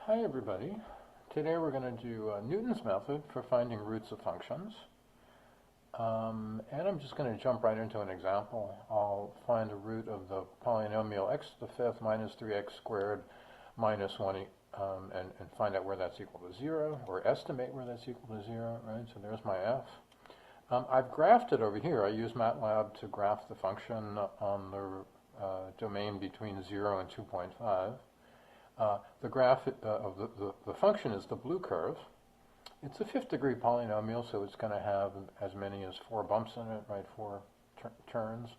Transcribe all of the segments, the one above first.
Hi everybody. Today we're going to do Newton's method for finding roots of functions. And I'm just going to jump right into an example. I'll find a root of the polynomial x to the fifth minus 3x squared minus 1 and find out where that's equal to 0, or estimate where that's equal to 0, right? So there's my f. I've graphed it over here. I use MATLAB to graph the function on the domain between 0 and 2.5. The graph of the function is the blue curve. It's a fifth degree polynomial, so it's going to have as many as 4 bumps in it, right, 4 turns.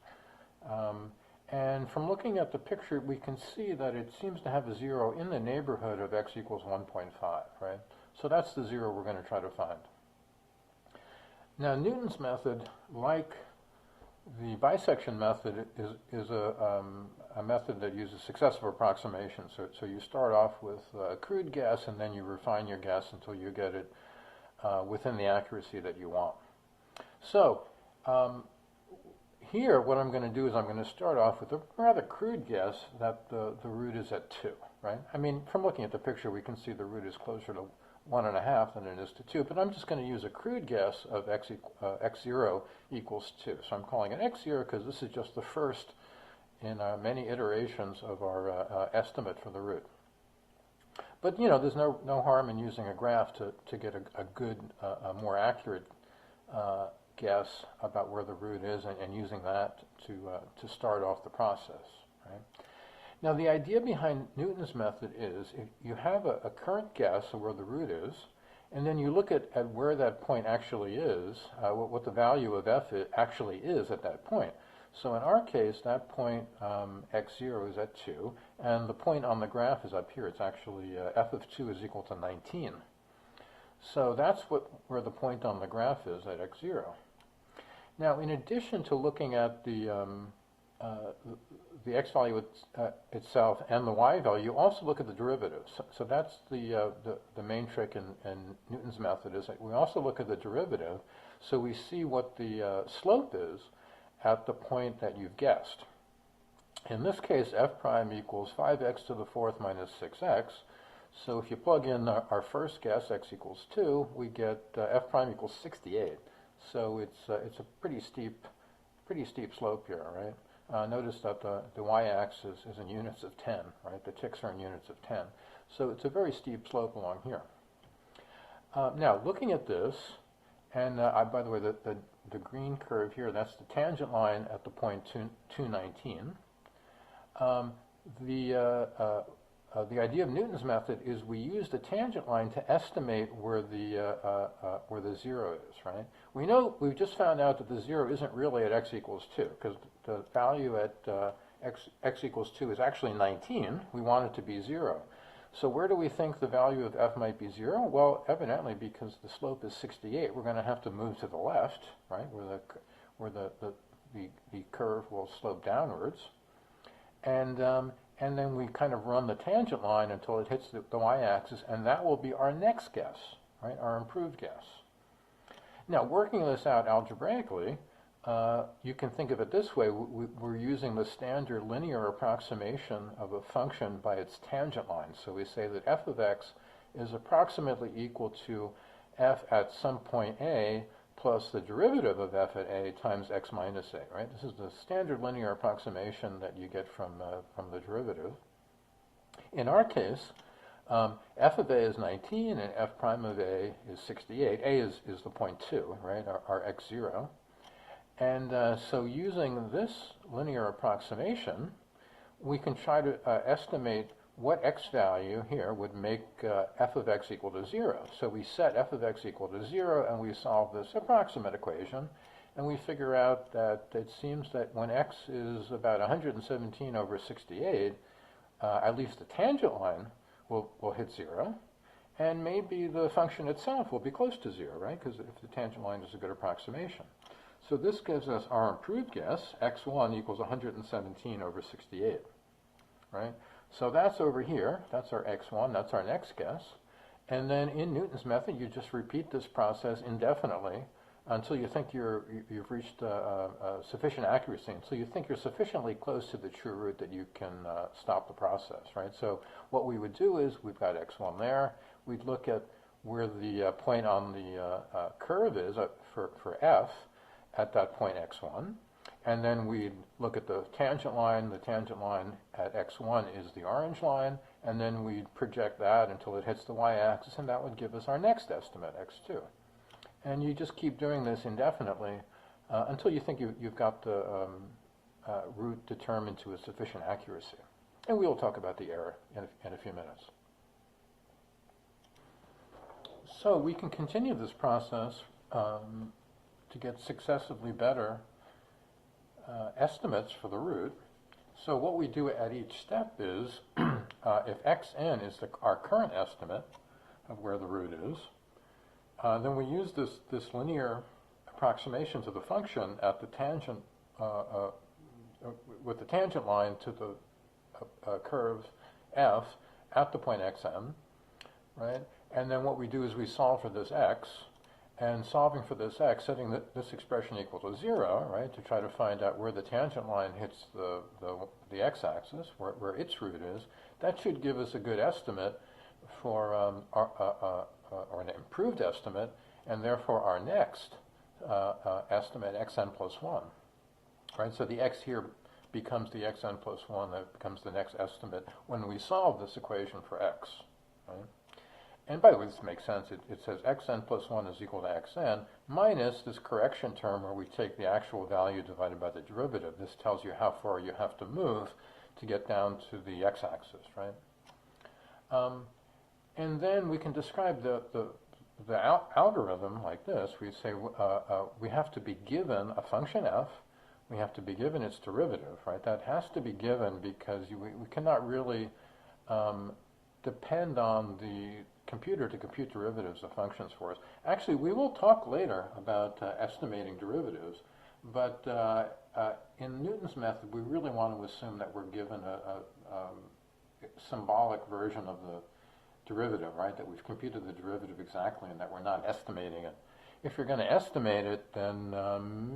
And from looking at the picture, we can see that it seems to have a 0 in the neighborhood of x equals 1.5, right? So that's the 0 we're going to try to find. Now, Newton's method, like the bisection method, is a method that uses successive approximation. So you start off with a crude guess, and then you refine your guess until you get it within the accuracy that you want. So here, what I'm going to do is I'm going to start off with a rather crude guess that the root is at 2, right? I mean, from looking at the picture, we can see the root is closer to 1.5 than it is to 2, but I'm just going to use a crude guess of x0 equals 2. So I'm calling it x0 because this is just the first in many iterations of our estimate for the root. But, you know, there's no harm in using a graph to get a good, more accurate guess about where the root is, and using that to start off the process, right? Now, the idea behind Newton's method is if you have a current guess of where the root is, and then you look at where that point actually is, what the value of f actually is at that point. So in our case, that point x0 is at 2, and the point on the graph is up here. It's actually f of 2 is equal to 19. So that's where the point on the graph is at x0. Now, in addition to looking at the x value itself and the y value, you also look at the derivative. So that's the main trick in Newton's method, is that we also look at the derivative, so we see what the slope is at the point that you've guessed. In this case, f prime equals 5x to the fourth minus 6x. So if you plug in our first guess, x equals 2, we get f prime equals 68. So it's a pretty steep slope here, right? Notice that the y-axis is in units of 10, right? The ticks are in units of 10. So it's a very steep slope along here. Now, looking at this, and by the way, the green curve here, that's the tangent line at the point 219. The idea of Newton's method is we use the tangent line to estimate where the 0 is, right? We've just found out that the 0 isn't really at x equals 2, because the value at x equals 2 is actually 19. We want it to be 0. So where do we think the value of f might be 0? Well, evidently, because the slope is 68, we're going to have to move to the left, right, where the curve will slope downwards. And then we kind of run the tangent line until it hits the y-axis, and that will be our next guess, right, our improved guess. Now, working this out algebraically, you can think of it this way. We're using the standard linear approximation of a function by its tangent line. So we say that f of x is approximately equal to f at some point a plus the derivative of f at a times x minus a, right? This is the standard linear approximation that you get from the derivative. In our case, f of a is 19 and f prime of a is 68. A is the point 2, right, our x0. And so using this linear approximation, we can try to estimate what x value here would make f of x equal to 0. So we set f of x equal to 0, and we solve this approximate equation, and we figure out that it seems that when x is about 117 over 68, at least the tangent line will hit 0, and maybe the function itself will be close to 0, right, because if the tangent line is a good approximation. So this gives us our improved guess, x1 equals 117 over 68, right? So that's over here, that's our x1, that's our next guess. And then in Newton's method, you just repeat this process indefinitely until you think you've reached sufficient accuracy, until you think you're sufficiently close to the true root that you can stop the process, right? So what we would do is we've got x1 there. We'd look at where the point on the curve is for f at that point x1. And then we'd look at the tangent line. The tangent line at x1 is the orange line. And then we'd project that until it hits the y-axis, and that would give us our next estimate, x2. And you just keep doing this indefinitely until you think you've got the root determined to a sufficient accuracy. And we will talk about the error in a few minutes. So we can continue this process to get successively better estimates for the root. So what we do at each step is, if xn is our current estimate of where the root is, then we use this linear approximation to the function at the tangent, with the tangent line to the curve f at the point xn, right? And then what we do is we solve for this x, and solving for this x, setting this expression equal to 0, right, to try to find out where the tangent line hits the x-axis, where its root is, that should give us a good estimate for or an improved estimate, and therefore our next estimate, xn plus 1. Right? So the x here becomes the xn plus 1, that becomes the next estimate when we solve this equation for x. Right? And by the way, this makes sense. It says xn plus 1 is equal to xn minus this correction term where we take the actual value divided by the derivative. This tells you how far you have to move to get down to the x-axis, right? And then we can describe the algorithm like this. We say we have to be given a function f. We have to be given its derivative, right? That has to be given because we cannot really depend on the computer to compute derivatives of functions for us. Actually, we will talk later about estimating derivatives, but in Newton's method, we really want to assume that we're given a symbolic version of the derivative, right? That we've computed the derivative exactly and that we're not estimating it. If you're going to estimate it, then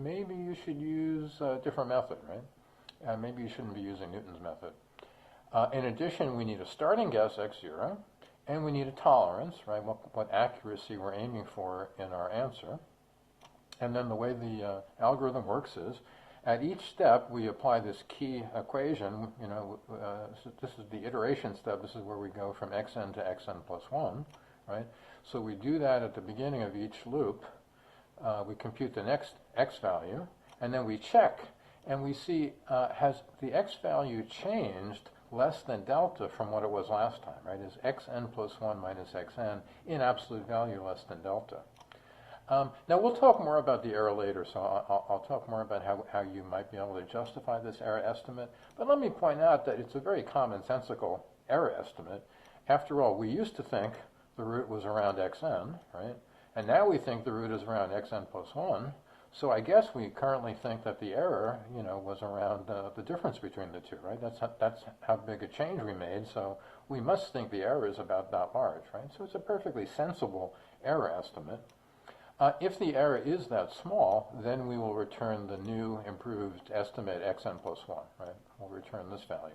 maybe you should use a different method, right? Maybe you shouldn't be using Newton's method. In addition, we need a starting guess, x0, and we need a tolerance, right? What accuracy we're aiming for in our answer. And then the way the algorithm works is, at each step, we apply this key equation. You know, so this is the iteration step. This is where we go from xn to xn plus 1, right? So we do that at the beginning of each loop. We compute the next x value, and then we check, and we see, has the x value changed less than delta from what it was last time, right? Is xn plus 1 minus xn in absolute value less than delta? Now, we'll talk more about the error later, so I'll talk more about how you might be able to justify this error estimate. But let me point out that it's a very commonsensical error estimate. After all, we used to think the root was around xn, right? And now we think the root is around xn plus 1. So I guess we currently think that the error, you know, was around the difference between the two, right? That's how big a change we made. So we must think the error is about that large, right? So it's a perfectly sensible error estimate. If the error is that small, then we will return the new improved estimate xn plus 1, right? We'll return this value.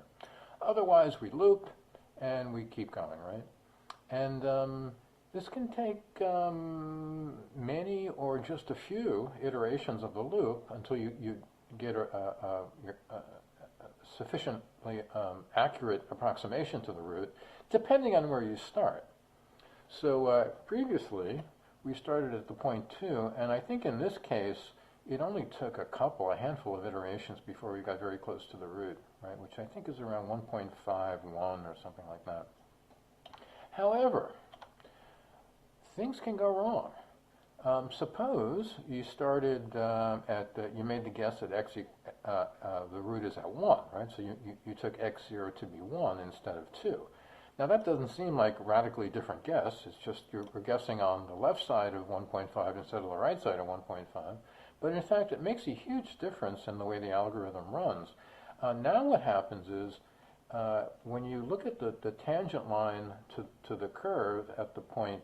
Otherwise, we loop and we keep going, right? And this can take many or just a few iterations of the loop until you get a sufficiently accurate approximation to the root, depending on where you start. So previously, we started at the point 2, and I think in this case, it only took a handful of iterations before we got very close to the root, right? Which I think is around 1.51 or something like that. However, things can go wrong. Suppose you started you made the guess that the root is at 1, right? So you took x0 to be 1 instead of 2. Now that doesn't seem like a radically different guess. It's just you're guessing on the left side of 1.5 instead of the right side of 1.5. But in fact, it makes a huge difference in the way the algorithm runs. Now what happens is when you look at the tangent line to the curve at the point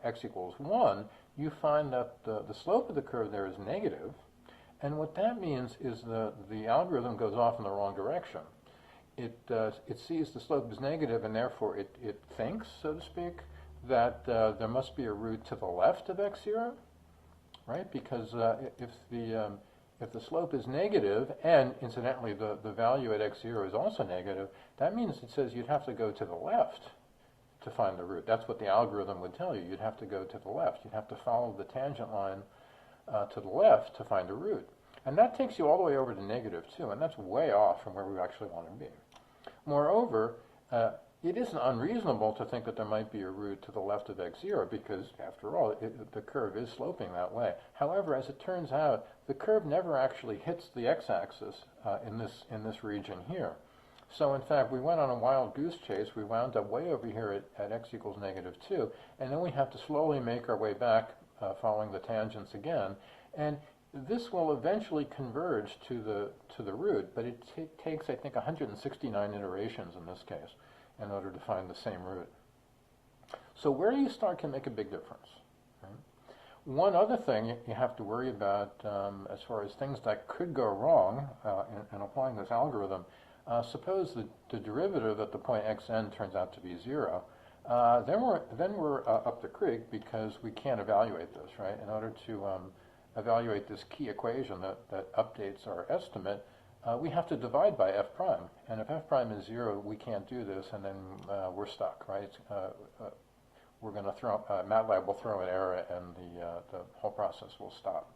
x equals 1, you find that the slope of the curve there is negative. And what that means is the algorithm goes off in the wrong direction. It sees the slope is negative, and therefore it thinks, so to speak, that there must be a root to the left of x0, right? Because if the slope is negative, and incidentally the value at x0 is also negative, that means it says you'd have to go to the left to find the root. That's what the algorithm would tell you. You'd have to go to the left. You'd have to follow the tangent line to the left to find a root. And that takes you all the way over to negative 2, and that's way off from where we actually want to be. Moreover, it isn't unreasonable to think that there might be a root to the left of x0 because, after all, the curve is sloping that way. However, as it turns out, the curve never actually hits the x-axis in this region here. So, in fact, we went on a wild goose chase. We wound up way over here at x equals negative 2, and then we have to slowly make our way back following the tangents again. And this will eventually converge to the root, but it takes, I think, 169 iterations in this case in order to find the same root. So where you start can make a big difference. Right? One other thing you have to worry about as far as things that could go wrong in applying this algorithm, suppose the derivative at the point xn turns out to be 0. Then we're up the creek because we can't evaluate this, right? In order to evaluate this key equation that updates our estimate, we have to divide by f prime. And if f prime is 0, we can't do this, and then we're stuck, right? We're going to MATLAB will throw an error, and the whole process will stop.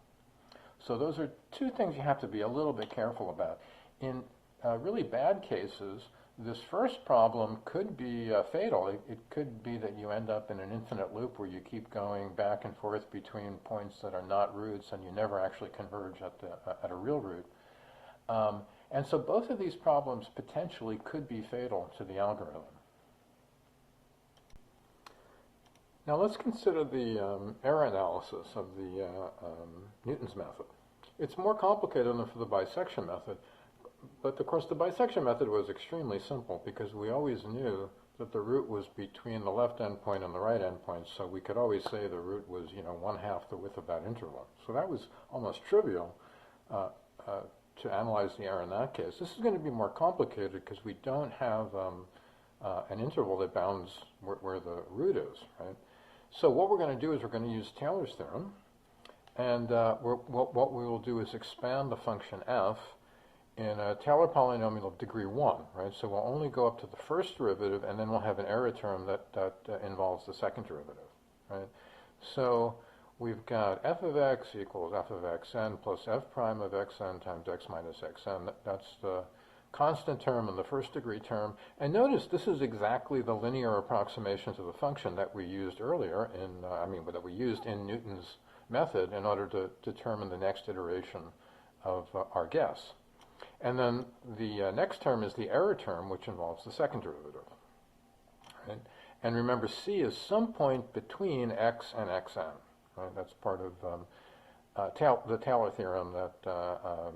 So those are two things you have to be a little bit careful about. In really bad cases, this first problem could be fatal. It could be that you end up in an infinite loop where you keep going back and forth between points that are not roots, and you never actually converge at a real root. And so both of these problems potentially could be fatal to the algorithm. Now let's consider the error analysis of the Newton's method. It's more complicated than for the bisection method, but of course the bisection method was extremely simple because we always knew that the root was between the left endpoint and the right endpoint, so we could always say the root was, 1/2 the width of that interval. So that was almost trivial to analyze the error in that case. This is going to be more complicated because we don't have an interval that bounds where the root is, right? So what we're going to do is we're going to use Taylor's theorem, and what we will do is expand the function f in a Taylor polynomial of degree 1, right? So we'll only go up to the first derivative, and then we'll have an error term that involves the second derivative, right? So we've got f of x equals f of xn plus f prime of xn times x minus xn. That's the constant term and the first degree term. And notice this is exactly the linear approximation to the function that we used earlier that we used in Newton's method in order to determine the next iteration of our guess. And then the next term is the error term, which involves the second derivative. Right? And remember, c is some point between x and xn. Right? That's part of the Taylor theorem that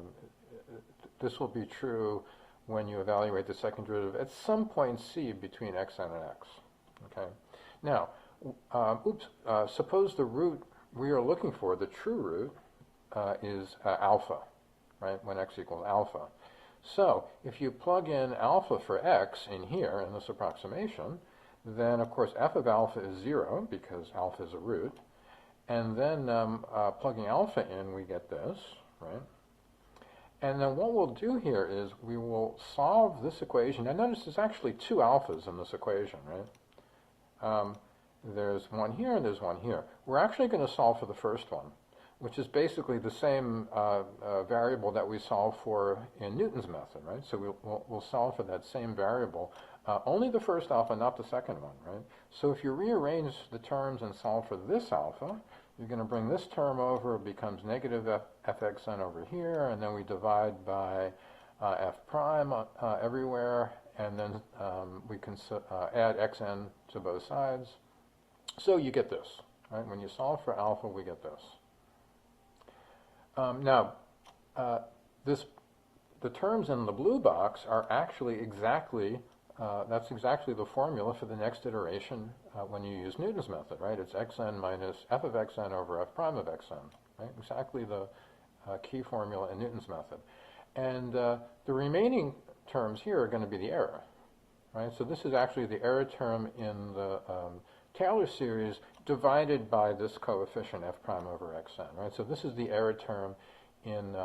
this will be true when you evaluate the second derivative at some point c between xn and x. Okay. Now, suppose the root we are looking for, the true root, is alpha, right? When x equals alpha. So if you plug in alpha for x in here in this approximation, then of course f of alpha is 0 because alpha is a root. And then plugging alpha in, we get this, right? And then what we'll do here is we will solve this equation. Now notice there's actually two alphas in this equation, right? There's one here and there's one here. We're actually going to solve for the first one, which is basically the same variable that we solved for in Newton's method, right? So we'll solve for that same variable, only the first alpha, not the second one, right? So if you rearrange the terms and solve for this alpha, you're going to bring this term over, it becomes negative fxn over here, and then we divide by f prime everywhere, and then we can add xn to both sides. So you get this, right? When you solve for alpha, we get this. Now, this the terms in the blue box are actually exactly, that's exactly the formula for the next iteration when you use Newton's method, right? It's xn minus f of xn over f prime of xn, right? Exactly the key formula in Newton's method. And the remaining terms here are going to be the error, right? So this is actually the error term in the Taylor series divided by this coefficient f prime over xn, right? So this is the error term in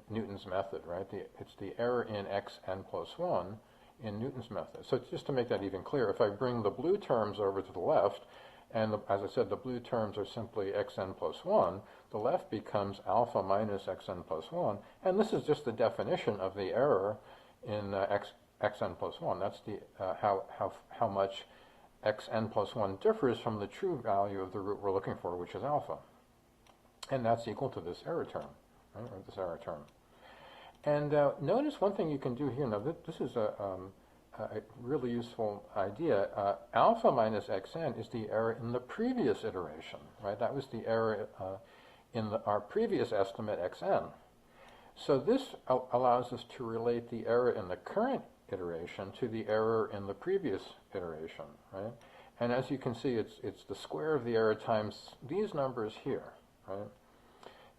Newton's method, right? It's the error in xn plus 1 in Newton's method. So just to make that even clearer, if I bring the blue terms over to the left, and as I said, the blue terms are simply xn plus 1, the left becomes alpha minus xn plus 1, and this is just the definition of the error in xn plus 1. That's the how much xn plus 1 differs from the true value of the root we're looking for, which is alpha. And that's equal to this error term, right, or this error term. And notice one thing you can do here. Now, this is a really useful idea. Alpha minus xn is the error in the previous iteration, right? That was the error in our previous estimate xn. So this allows us to relate the error in the current iteration to the error in the previous iteration, right? And as you can see, it's the square of the error times these numbers here, right?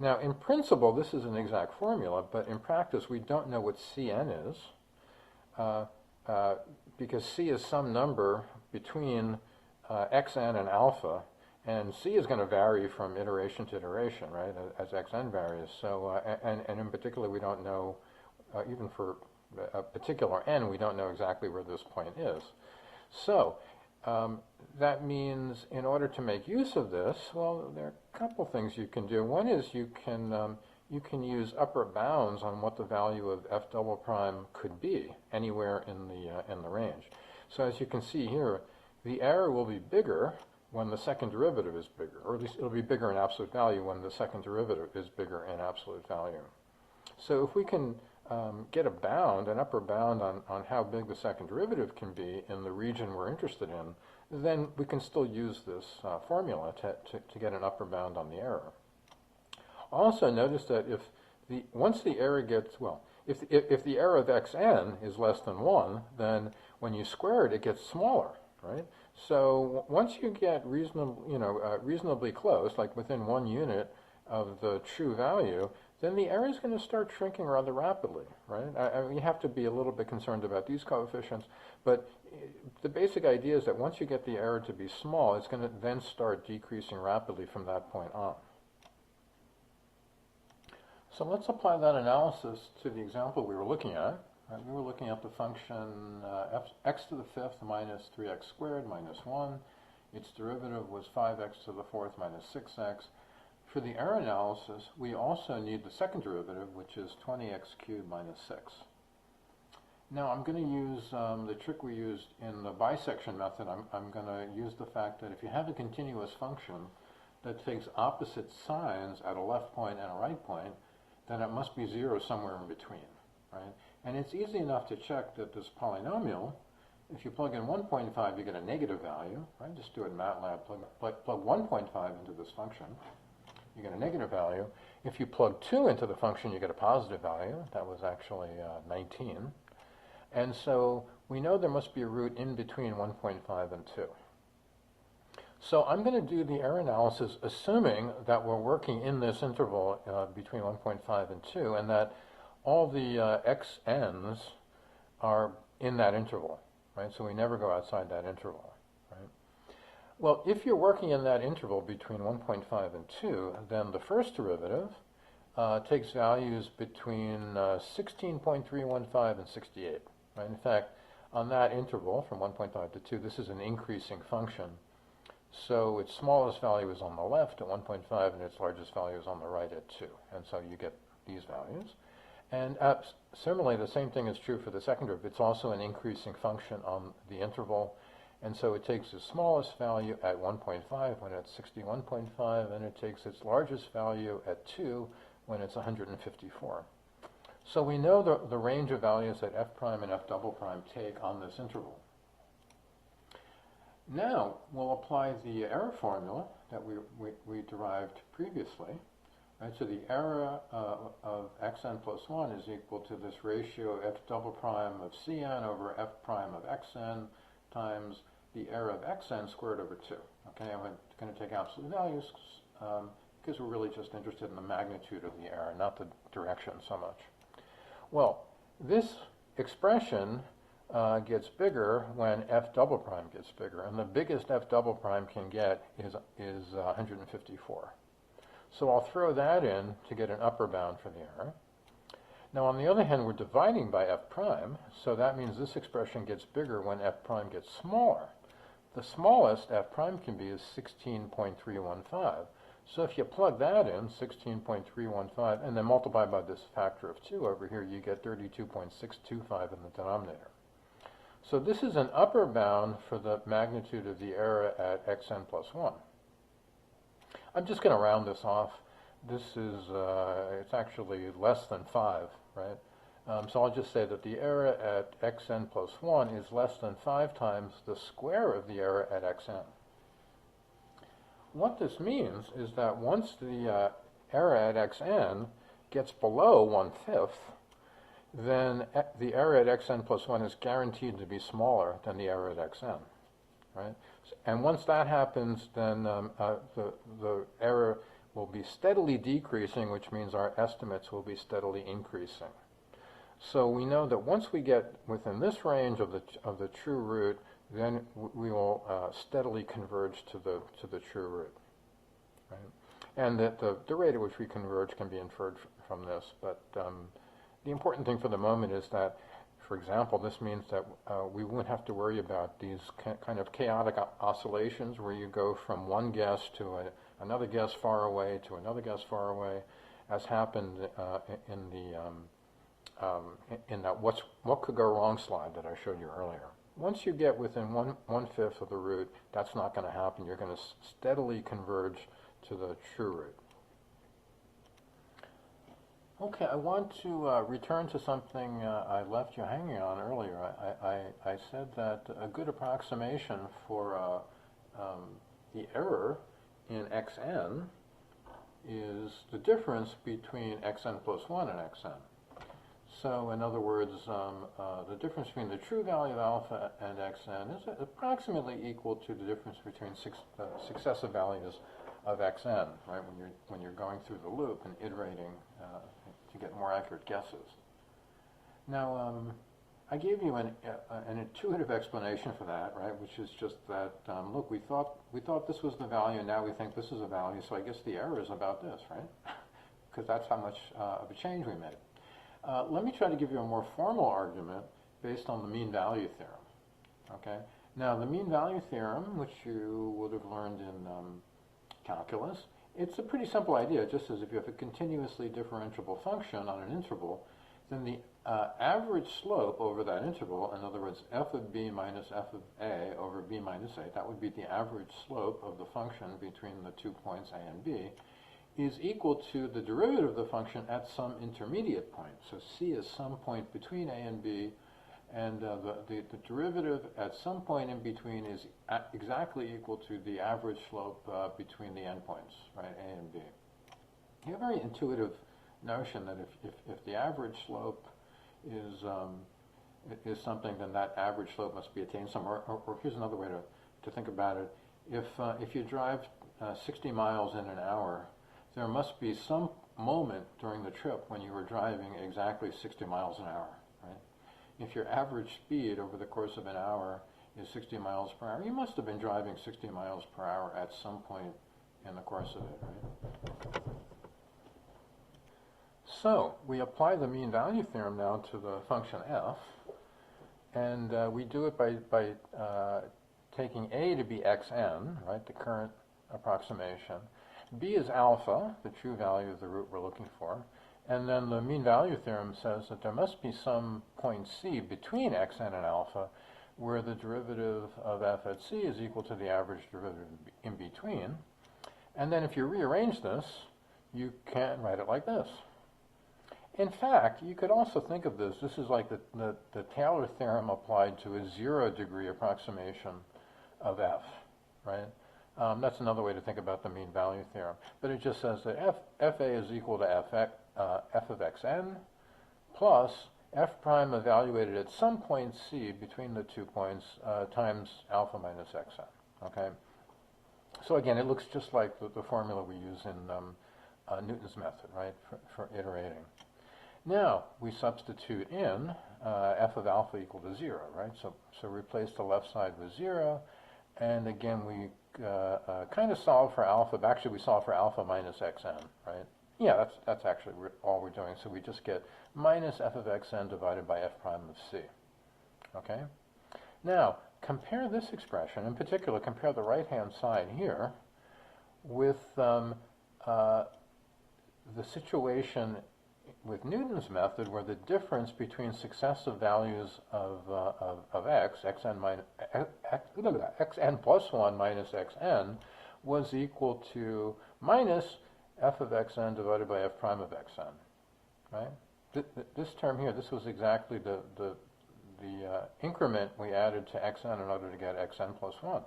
Now, in principle, this is an exact formula, but in practice, we don't know what Cn is, because C is some number between xn and alpha, and C is going to vary from iteration to iteration, right, as xn varies. So, and in particular, we don't know, even for a particular n, we don't know exactly where this point is. So, that means in order to make use of this, well, there are a couple things you can do. One is you can use upper bounds on what the value of f double prime could be anywhere in the range. So as you can see here, the error will be bigger when the second derivative is bigger, or at least it'll be bigger in absolute value when the second derivative is bigger in absolute value. So if we can get a bound, an upper bound on how big the second derivative can be in the region we're interested in, then we can still use this formula to get an upper bound on the error. Also notice that once the error gets, well, if the error of xn is less than 1, then when you square it, it gets smaller, right? So once you get reasonably close, like within 1 unit of the true value, then the error is going to start shrinking rather rapidly, right? I mean, you have to be a little bit concerned about these coefficients, but the basic idea is that once you get the error to be small, it's going to then start decreasing rapidly from that point on. So let's apply that analysis to the example we were looking at. Right? We were looking at the function x to the fifth minus 3x squared minus 1. Its derivative was 5x to the fourth minus 6x. For the error analysis, we also need the second derivative, which is 20x cubed minus 6. Now I'm going to use the trick we used in the bisection method. I'm going to use the fact that if you have a continuous function that takes opposite signs at a left point and a right point, then it must be 0 somewhere in between, right? And it's easy enough to check that this polynomial, if you plug in 1.5, you get a negative value, right? Just do it in MATLAB, plug 1.5 into this function, you get a negative value. If you plug 2 into the function, you get a positive value. That was actually 19. And so we know there must be a root in between 1.5 and 2. So I'm going to do the error analysis assuming that we're working in this interval between 1.5 and 2, and that all the xn's are in that interval, right? So we never go outside that interval, right? Well, if you're working in that interval between 1.5 and 2, then the first derivative takes values between 16.315 and 68, right? In fact, on that interval from 1.5 to 2, this is an increasing function. So its smallest value is on the left at 1.5, and its largest value is on the right at 2. And so you get these values. And similarly, the same thing is true for the second derivative. It's also an increasing function on the interval. And so it takes its smallest value at 1.5 when it's 61.5, and it takes its largest value at 2 when it's 154. So we know the range of values that f prime and f double prime take on this interval. Now we'll apply the error formula that we derived previously. right? So the error of xn plus 1 is equal to this ratio f double prime of cn over f prime of xn times the error of xn squared over 2. Okay, I'm going to take absolute values because we're really just interested in the magnitude of the error, not the direction so much. Well, this expression gets bigger when f double prime gets bigger, and the biggest f double prime can get is 154. So I'll throw that in to get an upper bound for the error. Now on the other hand, we're dividing by f prime, so that means this expression gets bigger when f prime gets smaller. The smallest f prime can be is 16.315. So if you plug that in, 16.315, and then multiply by this factor of 2 over here, you get 32.625 in the denominator. So this is an upper bound for the magnitude of the error at xn plus 1. I'm just going to round this off. This is, it's actually less than 5, right? So I'll just say that the error at xn plus 1 is less than 5 times the square of the error at xn. What this means is that once the error at xn gets below 1/5, then the error at xn plus 1 is guaranteed to be smaller than the error at xn, right? And once that happens, then the error will be steadily decreasing, which means our estimates will be steadily increasing. So we know that once we get within this range of the true root, then we will steadily converge to the true root, right? And that the rate at which we converge can be inferred from this, but the important thing for the moment is that, for example, this means that we won't have to worry about these kind of chaotic oscillations where you go from one guess to another guess far away to another guess far away, as happened in that what could go wrong slide that I showed you earlier. Once you get within 1/5 of the root, that's not going to happen. You're going to steadily converge to the true root. Okay, I want to return to something I left you hanging on earlier. I said that a good approximation for the error in xn is the difference between xn plus 1 and xn. So in other words, the difference between the true value of alpha and xn is approximately equal to the difference between successive values of xn, right, when you're going through the loop and iterating to get more accurate guesses. Now, I gave you an intuitive explanation for that, right, which is just that, look, we thought this was the value, and now we think this is a value, so I guess the error is about this, right? Because that's how much of a change we made. Let me try to give you a more formal argument based on the mean value theorem. Okay. Now, the mean value theorem, which you would have learned in calculus, it's a pretty simple idea. Just as if you have a continuously differentiable function on an interval, then the average slope over that interval, in other words, f of b minus f of a over b minus a, that would be the average slope of the function between the 2 points a and b, is equal to the derivative of the function at some intermediate point. So c is some point between a and b, and the derivative at some point in between is exactly equal to the average slope between the endpoints, right, a and b. You have a very intuitive notion that if the average slope is something, then that average slope must be attained somewhere. Or here's another way to think about it. If you drive 60 miles in an hour, there must be some moment during the trip when you were driving exactly 60 miles an hour, right? If your average speed over the course of an hour is 60 miles per hour, you must have been driving 60 miles per hour at some point in the course of it, right? So we apply the mean value theorem now to the function f, and we do it by taking a to be xn, right, the current approximation. B is alpha, the true value of the root we're looking for, and then the mean value theorem says that there must be some point c between xn and alpha where the derivative of f at c is equal to the average derivative in between. And then if you rearrange this, you can write it like this. In fact, you could also think of this is like the Taylor theorem applied to a 0-degree approximation of f, right? That's another way to think about the mean value theorem. But it just says that fa is equal to f of xn plus f prime evaluated at some point c between the 2 points times alpha minus xn. Okay. So again, it looks just like the formula we use in Newton's method, right, for iterating. Now we substitute in f of alpha equal to 0, right? So replace the left side with 0, and again we kind of solve for alpha. But actually, we solve for alpha minus xn, right? Yeah, that's actually all we're doing. So we just get minus f of xn divided by f prime of c. Okay. Now compare this expression, in particular, compare the right-hand side here with the situation with Newton's method, where the difference between successive values of xn plus 1 minus xn was equal to minus f of xn divided by f prime of xn, right? This term here, this was exactly the increment we added to xn in order to get xn plus 1.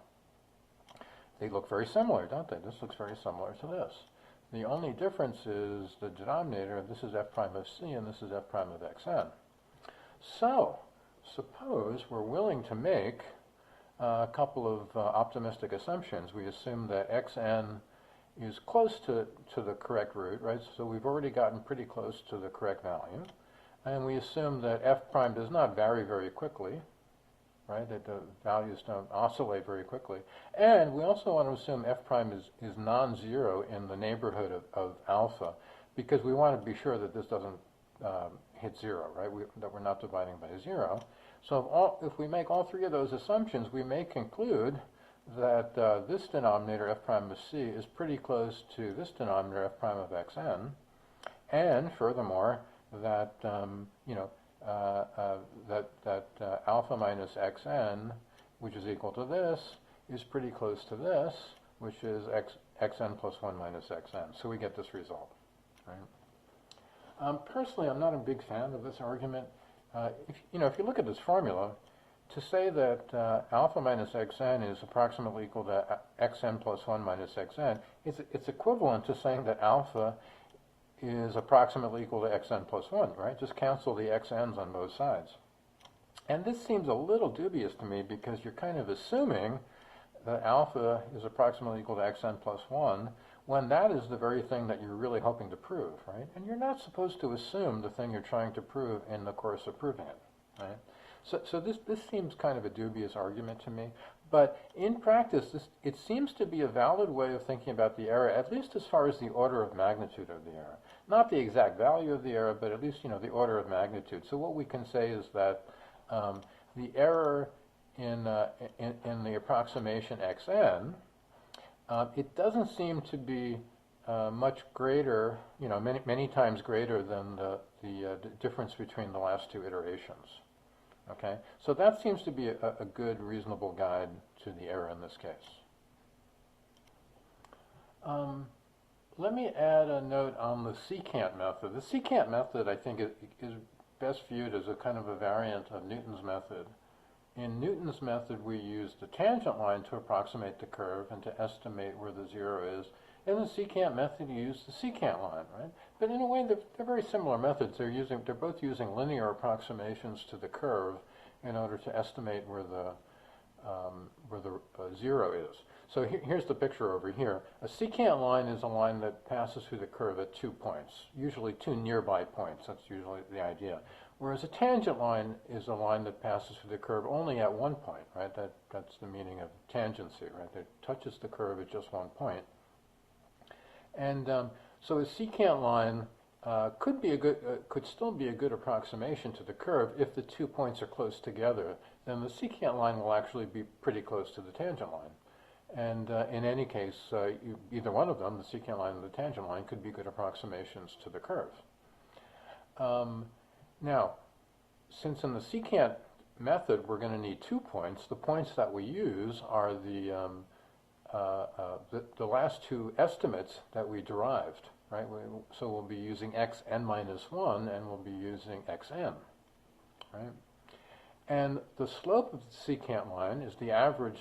They look very similar, don't they? This looks very similar to this. The only difference is the denominator. This is f prime of c, and this is f prime of xn. So, suppose we're willing to make a couple of optimistic assumptions. We assume that xn is close to the correct root, right? So we've already gotten pretty close to the correct value. And we assume that f prime does not vary very quickly, right? That the values don't oscillate very quickly. And we also want to assume f prime is non-zero in the neighborhood of alpha, because we want to be sure that this doesn't hit 0, right? That we're not dividing by 0. So if we make all three of those assumptions, we may conclude that this denominator, f prime of c, is pretty close to this denominator, f prime of xn. And furthermore, that alpha minus xn, which is equal to this, is pretty close to this, which is xn plus 1 minus xn. So we get this result. Right? Personally, I'm not a big fan of this argument. If you look at this formula, to say that alpha minus xn is approximately equal to xn plus 1 minus xn, it's equivalent to saying that alpha is approximately equal to xn plus 1, right? Just cancel the xn's on both sides. And this seems a little dubious to me, because you're kind of assuming that alpha is approximately equal to xn plus 1, when that is the very thing that you're really hoping to prove, right? And you're not supposed to assume the thing you're trying to prove in the course of proving it, right? So this seems kind of a dubious argument to me. But in practice, it seems to be a valid way of thinking about the error, at least as far as the order of magnitude of the error. Not the exact value of the error, but at least, the order of magnitude. So what we can say is that the error in the approximation xn, it doesn't seem to be much greater, many times greater than the difference between the last two iterations. Okay, so that seems to be a good, reasonable guide to the error in this case. Let me add a note on the secant method. The secant method, I think, is best viewed as a kind of a variant of Newton's method. In Newton's method, we use the tangent line to approximate the curve and to estimate where the 0 is. In the secant method, you use the secant line, right? But in a way, they're very similar methods. They're both using linear approximations to the curve in order to estimate where the 0 is. So here's the picture over here. A secant line is a line that passes through the curve at 2 points, usually 2 nearby points. That's usually the idea. Whereas a tangent line is a line that passes through the curve only at 1 point, right? That's the meaning of tangency, right? It touches the curve at just 1 point. And so a secant line could still be a good approximation to the curve if the 2 points are close together. Then the secant line will actually be pretty close to the tangent line. And in any case, either one of them, the secant line and the tangent line, could be good approximations to the curve. Now, since in the secant method we're going to need 2 points, the points that we use are the last two estimates that we derived, right? So we'll be using xn minus 1, and we'll be using xn, right? And the slope of the secant line is the average,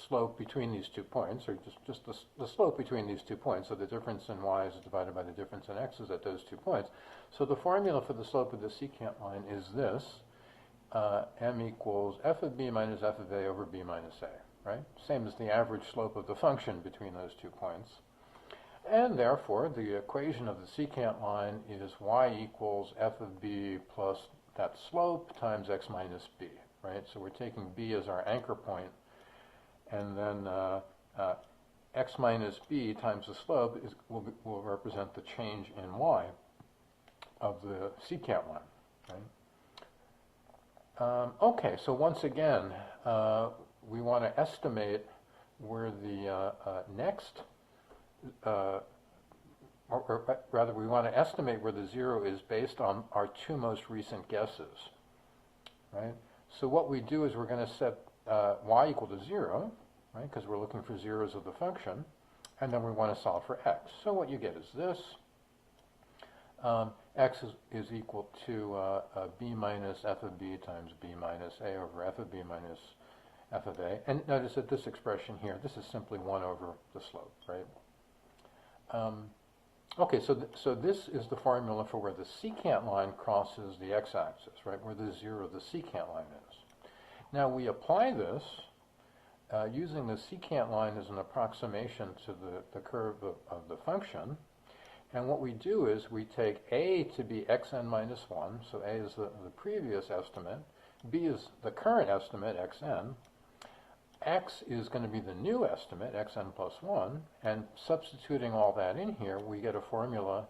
slope between these 2 points, or just the slope between these 2 points. So the difference in y is divided by the difference in x is at those 2 points. So the formula for the slope of the secant line is this: m equals f of b minus f of a over b minus a, right? Same as the average slope of the function between those 2 points. And therefore, the equation of the secant line is y equals f of b plus that slope times x minus b, right? So we're taking b as our anchor point, and then x minus b times the slope will represent the change in y of the secant line, right? Okay, so once again, we want to estimate where the next or rather, we want to estimate where the zero is based on our 2 most recent guesses, right? So what we do is we're going to set y equal to 0, right, because we're looking for zeros of the function, and then we want to solve for x. So what you get is this. X is equal to b minus f of b times b minus a over f of b minus f of a. And notice that this expression here, this is simply 1 over the slope, right? Okay, so this is the formula for where the secant line crosses the x-axis, right, where the zero of the secant line is. Now we apply this using the secant line as an approximation to the curve of the function. And what we do is we take a to be xn minus 1, so a is the previous estimate, b is the current estimate, xn, x is going to be the new estimate, xn plus 1, and substituting all that in here, we get a formula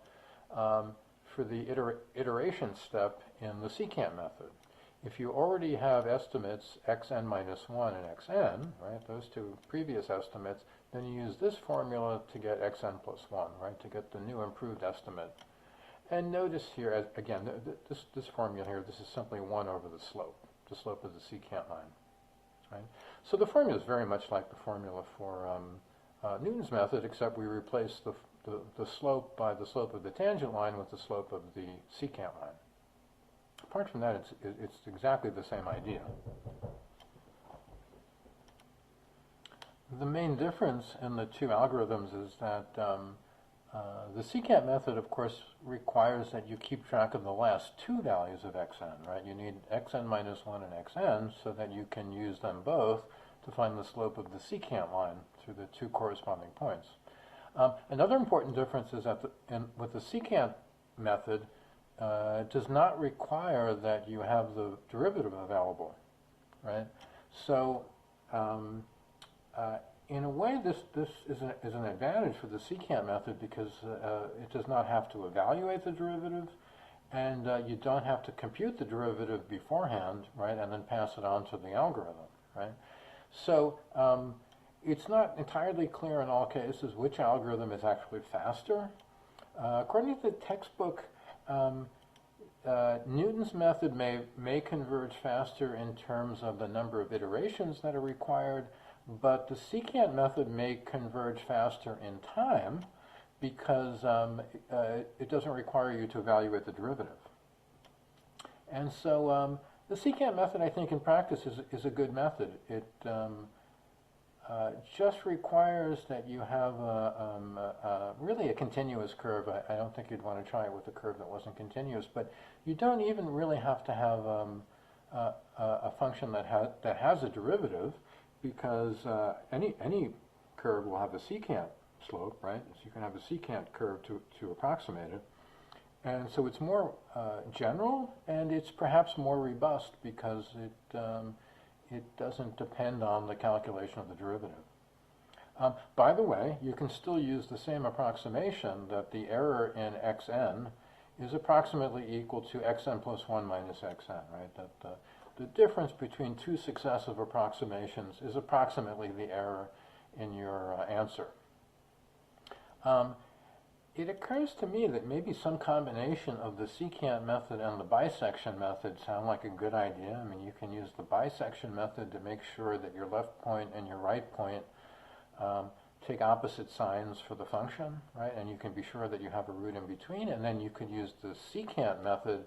for the iteration step in the secant method. If you already have estimates xn minus 1 and xn, right, those 2 previous estimates, then you use this formula to get xn plus 1, right, to get the new improved estimate. And notice here, again, this formula here, this is simply 1 over the slope of the secant line. Right? So the formula is very much like the formula for Newton's method, except we replace the slope by the slope of the tangent line with the slope of the secant line. Apart from that, it's exactly the same idea. The main difference in the 2 algorithms is that the secant method, of course, requires that you keep track of the last 2 values of xn, right? You need xn minus 1 and xn so that you can use them both to find the slope of the secant line through the 2 corresponding points. Another important difference is that with the secant method, it does not require that you have the derivative available, right? So in a way, this is an advantage for the secant method because it does not have to evaluate the derivative, and you don't have to compute the derivative beforehand, right, and then pass it on to the algorithm, right? So it's not entirely clear in all cases which algorithm is actually faster. According to the textbook, Newton's method may converge faster in terms of the number of iterations that are required, but the secant method may converge faster in time because it doesn't require you to evaluate the derivative. And so the secant method, I think, in practice is a good method. It just requires that you have really a continuous curve. I don't think you'd want to try it with a curve that wasn't continuous, but you don't even really have to have a function that has a derivative, because any curve will have a secant slope, right? So you can have a secant curve to approximate it. And so it's more general, and it's perhaps more robust because it doesn't depend on the calculation of the derivative. By the way, you can still use the same approximation that the error in xn is approximately equal to xn plus 1 minus xn, right? That the difference between 2 successive approximations is approximately the error in your answer. It occurs to me that maybe some combination of the secant method and the bisection method sound like a good idea. I mean, you can use the bisection method to make sure that your left point and your right point take opposite signs for the function, right? And you can be sure that you have a root in between, and then you could use the secant method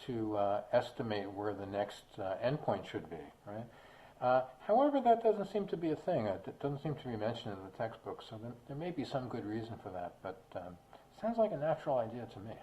to estimate where the next endpoint should be, right? However, that doesn't seem to be a thing. It doesn't seem to be mentioned in the textbook, so there may be some good reason for that, but sounds like a natural idea to me.